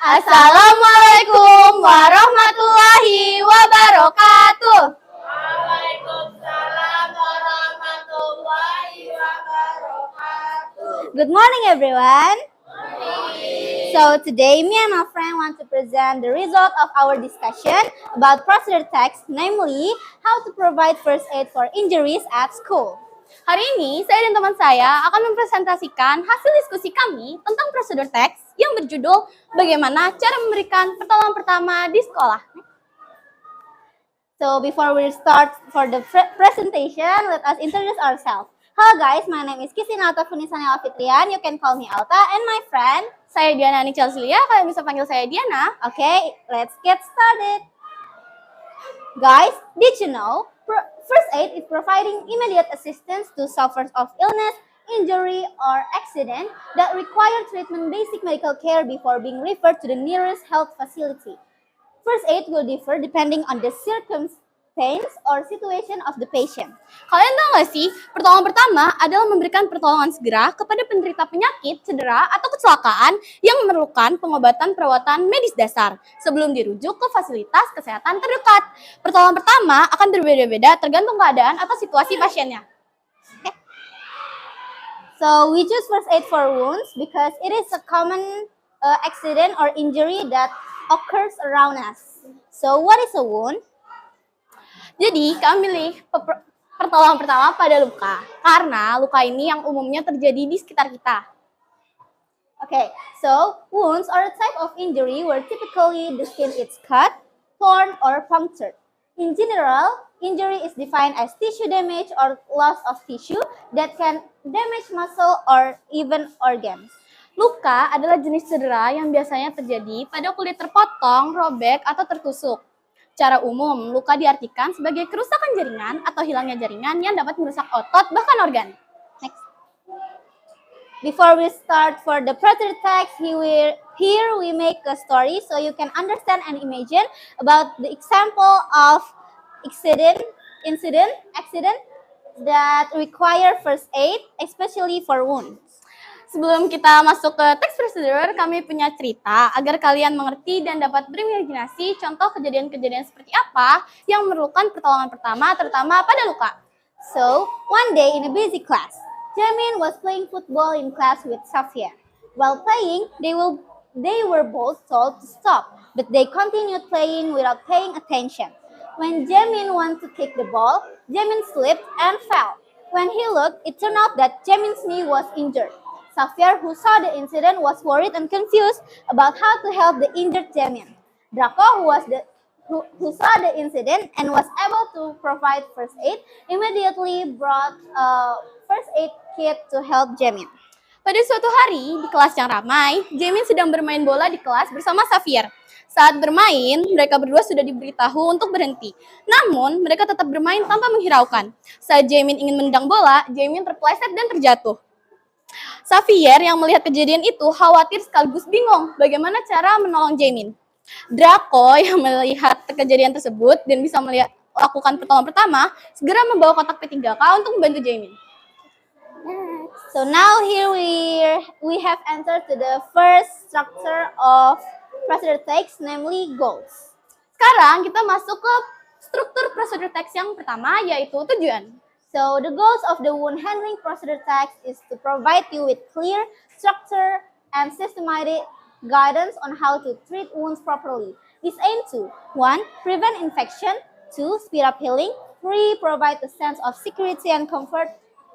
Assalamualaikum warahmatullahi wabarakatuh. Waalaikumsalam warahmatullahi wabarakatuh. Good morning, everyone. So today, me and my friend want to present the result of our discussion about procedure text, namely how to provide first aid for injuries at school. Hari ini, saya dan teman saya akan mempresentasikan hasil diskusi kami tentang prosedur teks yang berjudul Bagaimana Cara Memberikan Pertolongan Pertama di Sekolah. So before we start for the presentation, let us introduce ourselves. Hello guys, my name is Kisina Alta Funisania Alfitrian. You can call me Alta, and my friend. Saya Diana Nichel Celia, kalian bisa panggil saya Diana. Okay, let's get started. Guys, did you know first aid is providing immediate assistance to sufferers of illness, injury, or accident that require treatment basic medical care before being referred to the nearest health facility. First aid will differ depending on the circumstance or situation of the patient. Kalian tahu nggak sih, pertolongan pertama adalah memberikan pertolongan segera kepada penderita penyakit, cedera, atau kecelakaan yang memerlukan pengobatan perawatan medis dasar sebelum dirujuk ke fasilitas kesehatan terdekat. Pertolongan pertama akan berbeda-beda tergantung keadaan atau situasi pasiennya. So we choose first aid for wounds because it is a common accident or injury that occurs around us. So what is a wound? Jadi, kami pilih pertolongan pertama pada luka, karena luka ini yang umumnya terjadi di sekitar kita. Okay, so wounds are a type of injury where typically the skin is cut, torn, or punctured. In general, injury is defined as tissue damage or loss of tissue that can damage muscle or even organs. Luka adalah jenis cedera yang biasanya terjadi pada kulit terpotong, robek, atau tertusuk. Secara umum, luka diartikan sebagai kerusakan jaringan atau hilangnya jaringan yang dapat merusak otot bahkan organ. Next. Before we start for the procedure text, here we make a story so you can understand and imagine about the example of accident that require first aid, especially for wounds. Sebelum kita masuk ke teks prosedur, kami punya cerita agar kalian mengerti dan dapat berimajinasi contoh kejadian-kejadian seperti apa yang memerlukan pertolongan pertama, terutama pada luka. So, one day in a busy class, Jamin was playing football in class with Safia. While playing, they were both told to stop, but they continued playing without paying attention. When Jamin wanted to kick the ball, Jamin slipped and fell. When he looked, it turned out that Jamin's knee was injured. Safia, who saw the incident, was worried and confused about how to help the injured Jamin. Draco, who saw the incident and was able to provide first aid, immediately brought a first aid kit to help Jamin. Pada suatu hari, di kelas yang ramai, Jamin sedang bermain bola di kelas bersama Safir. Saat bermain, mereka berdua sudah diberitahu untuk berhenti. Namun, mereka tetap bermain tanpa menghiraukan. Saat Jamin ingin menendang bola, Jamin terpeleset dan terjatuh. Xavier yang melihat kejadian itu khawatir sekaligus bingung bagaimana cara menolong Jamin. Draco yang melihat kejadian tersebut dan bisa melakukan pertolongan pertama, segera membawa kotak P3K untuk membantu Jamin. So now here we have entered to the first structure of procedure text, namely goals. Sekarang kita masuk ke struktur prosedur teks yang pertama, yaitu tujuan. So the goals of the wound handling procedure text is to provide you with clear structure and systematic guidance on how to treat wounds properly. This aims to 1. Prevent infection, 2. Speed up healing, 3. Provide a sense of security and comfort,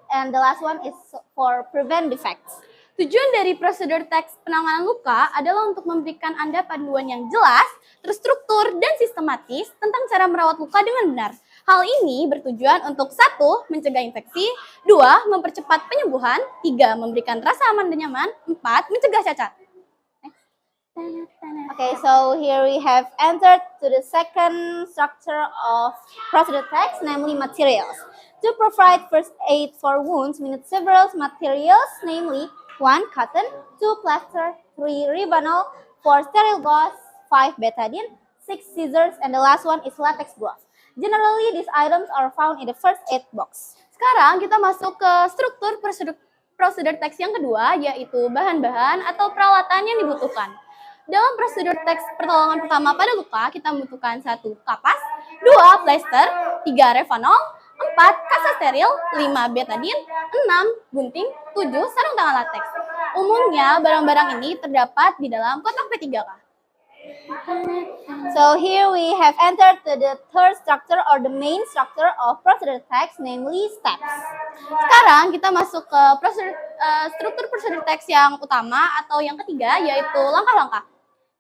and the last one is for prevent defects. Tujuan dari prosedur teks penanganan luka adalah untuk memberikan Anda panduan yang jelas, terstruktur, dan sistematis tentang cara merawat luka dengan benar. Hal ini bertujuan untuk 1. Mencegah infeksi, 2. Mempercepat penyembuhan, 3. Memberikan rasa aman dan nyaman, 4. Mencegah cacat. Okay, so here we have entered to the second structure of procedure text, namely materials. To provide first aid for wounds, we need several materials, namely 1. Cotton, 2. Plaster, 3. Ribanol, 4. Sterile gauze, 5. Betadine, 6. Scissors, and the last one is latex gloves. Generally, these items are found in the first aid box. Sekarang kita masuk ke struktur prosedur teks yang kedua, yaitu bahan-bahan atau peralatan yang dibutuhkan. Dalam prosedur teks pertolongan pertama pada luka, kita membutuhkan 1 kapas, 2 plester, 3 Revanol, 4 kasa steril, 5 betadine, 6 gunting, 7 sarung tangan lateks. Umumnya, barang-barang ini terdapat di dalam kotak P3K. So here we have entered to the third structure or the main structure of procedure text, namely steps. Sekarang kita masuk ke struktur prosedur teks yang utama atau yang ketiga, yaitu langkah-langkah.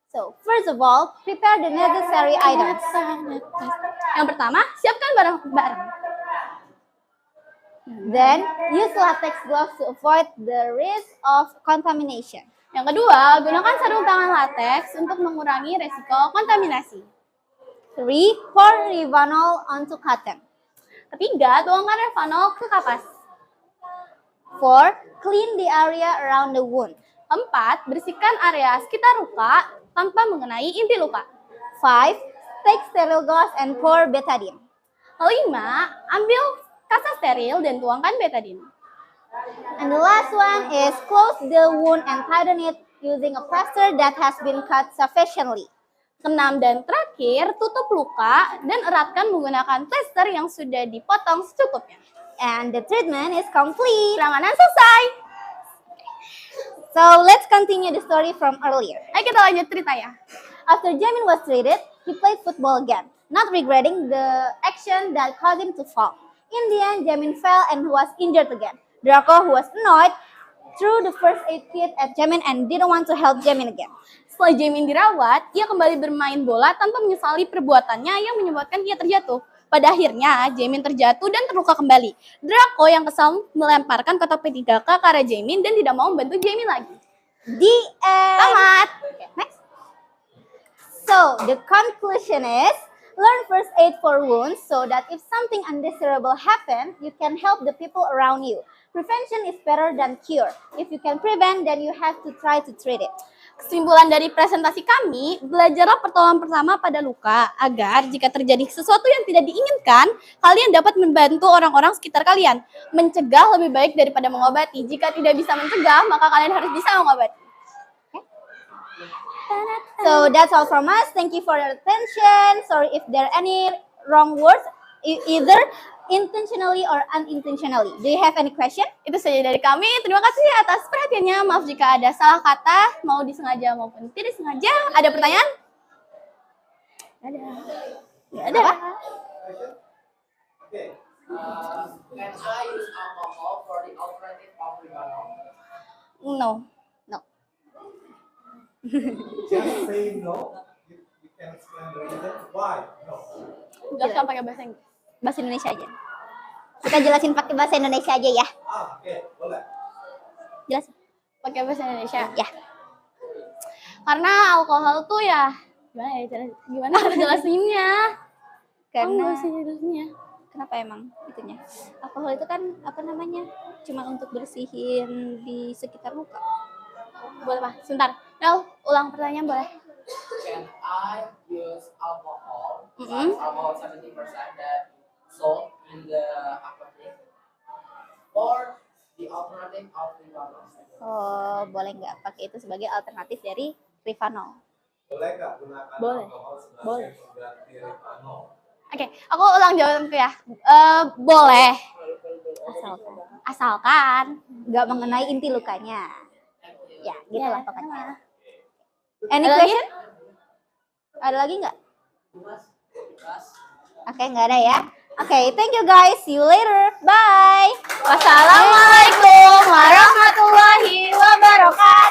So first of all, prepare the necessary items. Yang pertama, siapkan barang-barang. Then use latex gloves to avoid the risk of contamination. Yang kedua, gunakan sarung tangan lateks untuk mengurangi resiko kontaminasi. 3. Pour Revanol onto cotton. Ketiga, tuangkan Revanol ke kapas. 4. Clean the area around the wound. 4. Bersihkan area sekitar luka tanpa mengenai inti luka. 5. Take sterile gauze and pour betadine. 5. Ambil kasa steril dan tuangkan betadine. And the last one is close the wound and tighten it using a plaster that has been cut sufficiently. 6 dan terakhir, tutup luka dan eratkan menggunakan plester yang sudah dipotong secukupnya. And the treatment is complete. Penanganan selesai. So let's continue the story from earlier. Ayo kita lanjut cerita ya. After Jamin was treated, he played football again, not regretting the action that caused him to fall. In the end, Jamin fell and was injured again. Draco, who was annoyed, threw the first aid kit at Jamin and didn't want to help Jamin again. Setelah Jamin dirawat, ia kembali bermain bola tanpa menyesali perbuatannya yang menyebabkan ia terjatuh. Pada akhirnya, Jamin terjatuh dan terluka kembali. Draco yang kesal melemparkan kotak P3K ke arah Jamin dan tidak mau membantu Jamin lagi. The end. Tamat. Okay, next. So the conclusion is, learn first aid for wounds so that if something undesirable happens, you can help the people around you. Prevention is better than cure. If you can prevent, then you have to try to treat it. Kesimpulan dari presentasi kami, belajarlah pertolongan pertama pada luka agar jika terjadi sesuatu yang tidak diinginkan, kalian dapat membantu orang-orang sekitar kalian. Mencegah lebih baik daripada mengobati. Jika tidak bisa mencegah, maka kalian harus bisa mengobati. So that's all from us. Thank you for your attention. Sorry if there are any wrong words, either intentionally or unintentionally. Do you have any question? Itu saja dari kami. Terima kasih atas perhatiannya. Maaf jika ada salah kata, mau disengaja maupun tidak disengaja. Ada pertanyaan? Ada. Nggak ada. Okay. Can I use alcohol for the alternative of Revanol? No. No. Just say no. You can explain the reason why no. Jelaskan pakai bahasa Inggris. Bahasa Indonesia aja. Kita jelasin pakai bahasa Indonesia aja ya. Oke, boleh. Jelasin. Pakai bahasa Indonesia. Ya. Karena alkohol tuh ya gimana cara jelasinnya? Karena jelasinnya. kenapa emang itunya? Alkohol itu kan apa namanya? Cuma untuk bersihin di sekitar luka. Boleh Pak? Sebentar. Nel, ulang pertanyaan boleh? Can I use alcohol? Mm-hmm. About 70% that salt in the aquatic or the alternative of Revanol? Oh, boleh nggak pakai itu sebagai alternatif dari Revanol? Boleh nggak gunakan Boleh. alkohol sebagai Boleh. pengganti Revanol? Oke, aku ulang jawabanku ya. Boleh. Asalkan Nggak mengenai inti lukanya. Ya, gitulah Ya, pokoknya. Any Ada lagi? question? Ada lagi nggak? Oke, nggak ada ya. Oke, thank you guys. See you later. Bye. Wassalamualaikum warahmatullahi wabarakatuh.